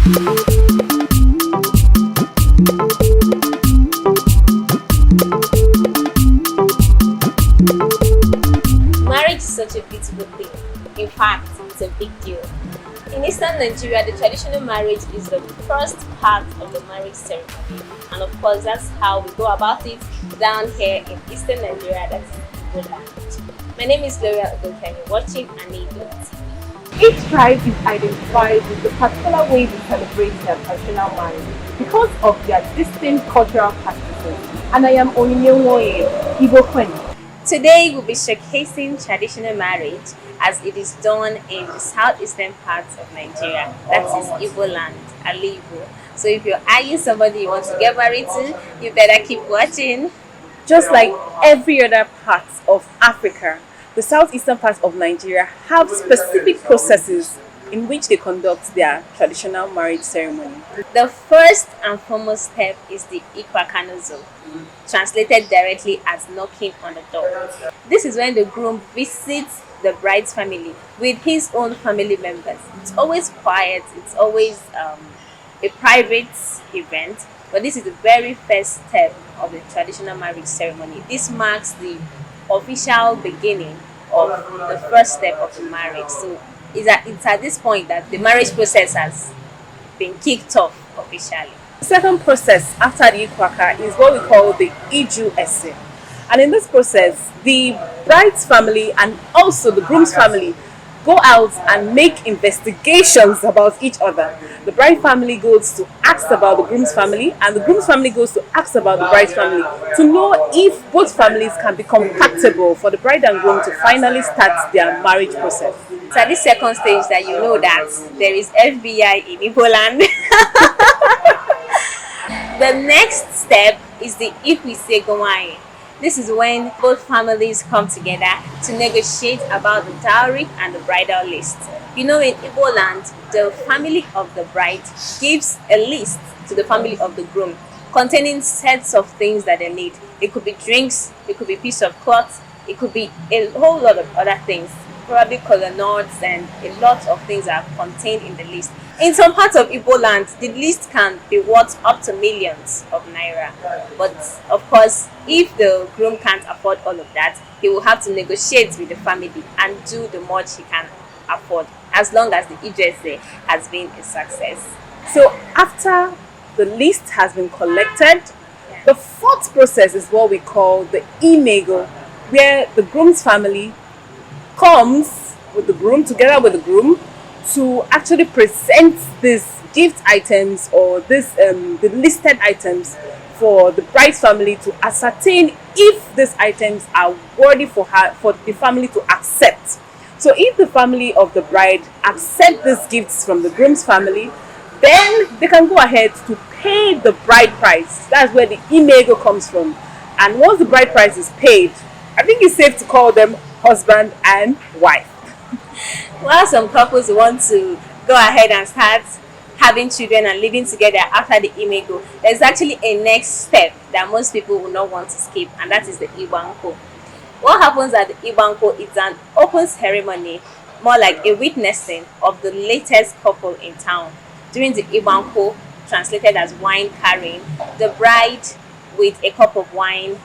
Marriage is such a beautiful thing. In fact, it's a big deal. In Eastern Nigeria, the traditional marriage is the first part of the marriage ceremony. And of course, that's how we go about it down here in Eastern Nigeria, that's igboland. My name is Gloria Ogoke and you're watching Igbo TV. Each tribe is identified with the particular way they celebrate their traditional marriage because of their distinct cultural practices. And I am Onyewoye, Igbo Queen. Today we'll be showcasing traditional marriage as it is done in the southeastern parts of Nigeria, that is igboland, Igbo. So if you're eyeing somebody you want to get married to, you better keep watching. Just like every other part of Africa, the southeastern parts of Nigeria have specific processes in which they conduct their traditional marriage ceremony. The first and foremost step is the Ikwakanozo, translated directly as knocking on the door. This is when the groom visits the bride's family with his own family members. It's always quiet, it's always a private event, but this is the very first step of the traditional marriage ceremony. This marks the official beginning of the first step of the marriage. So it's at this point that the marriage process has been kicked off officially. The second process after the Ikwaka is what we call the Iju-ese. And in this process, the bride's family and also the groom's family go out and make investigations about each other. The bride family goes to ask about the groom's family and the groom's family goes to ask about the bride's family to know if both families can be compatible for the bride and groom to finally start their marriage process. It's at this second stage that you know that there is FBI in igboland. The next step is the igboibu-ego. This is when both families come together to negotiate about the dowry and the bridal list. You know, in Igbo land, the family of the bride gives a list to the family of the groom containing sets of things that they need. It could be drinks, it could be a piece of cloth, it could be a whole lot of other things, probably color notes, and a lot of things are contained in the list. In some parts of Igbo land, the list can be worth up to millions of naira. But of course, if the groom can't afford all of that, he will have to negotiate with the family and do the much he can afford, as long as the Iju-ese has been a success. So after the list has been collected, the fourth process is what we call the imego, where the groom's family comes with the groom, together with the groom, to actually present these gift items or the listed items for the bride's family to ascertain if these items are worthy for the family to accept. So if the family of the bride accept these gifts from the groom's family, then they can go ahead to pay the bride price. That's where the imego comes from. And once the bride price is paid, I think it's safe to call them husband and wife. While some couples want to go ahead and start having children and living together after the imego, there's actually a next step that most people will not want to skip, and that is the Igba Nkwu. What happens at the Igba Nkwu is an open ceremony, more like a witnessing of the latest couple in town. During the Igba Nkwu, translated as wine carrying, the bride with a cup of wine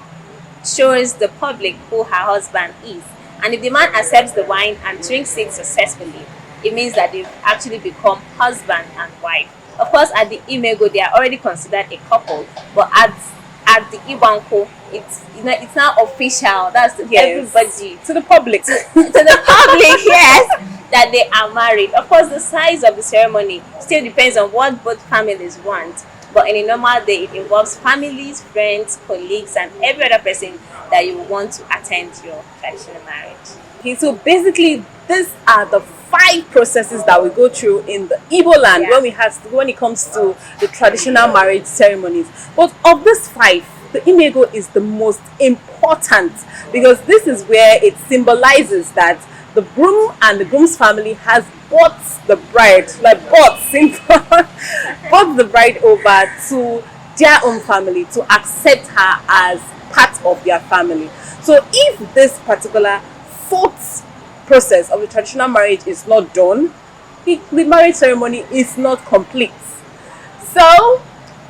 shows the public who her husband is. And if the man accepts the wine and drinks it successfully, it means that they've actually become husband and wife. Of course, at the imego, they are already considered a couple, but at the Igba Nkwu, it's now official. That's everybody to the public, to the public, yes, that they are married. Of course, the size of the ceremony still depends on what both families want. But in a normal day, it involves families, friends, colleagues, and every other person that you want to attend your traditional marriage. Okay, so basically, these are the 5 processes that we go through in the Igbo land when it comes to the traditional marriage ceremonies. But of these 5, the imego is the most important because this is where it symbolizes that the groom and the groom's family has bought the bride, bought the bride over to their own family to accept her as part of their family. So if this particular 4th process of the traditional marriage is not done, the marriage ceremony is not complete. So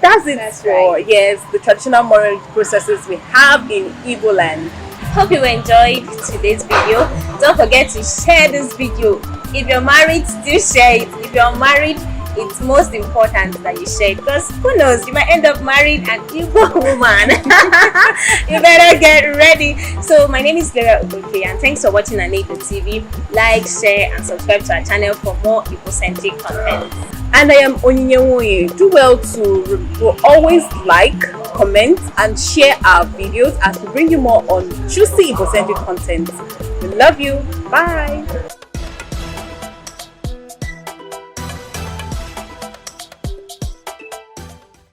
that's it That's for right. yes, the traditional marriage processes we have in Igbo land. Hope you enjoyed today's video. Don't forget to share this video. If you're married, still share it. If you're married, it's most important that you share it, because who knows, you might end up married an Igbo woman. You better get ready. So my name is Gloria Ogunke, and thanks for watching Anego TV. Like, share, and subscribe to our channel for more Igbo-centric content. And I am Onyinye Nwoye. Do well to always like, comment, and share our videos as we bring you more on juicy Igbo-centric content. We love you. Bye.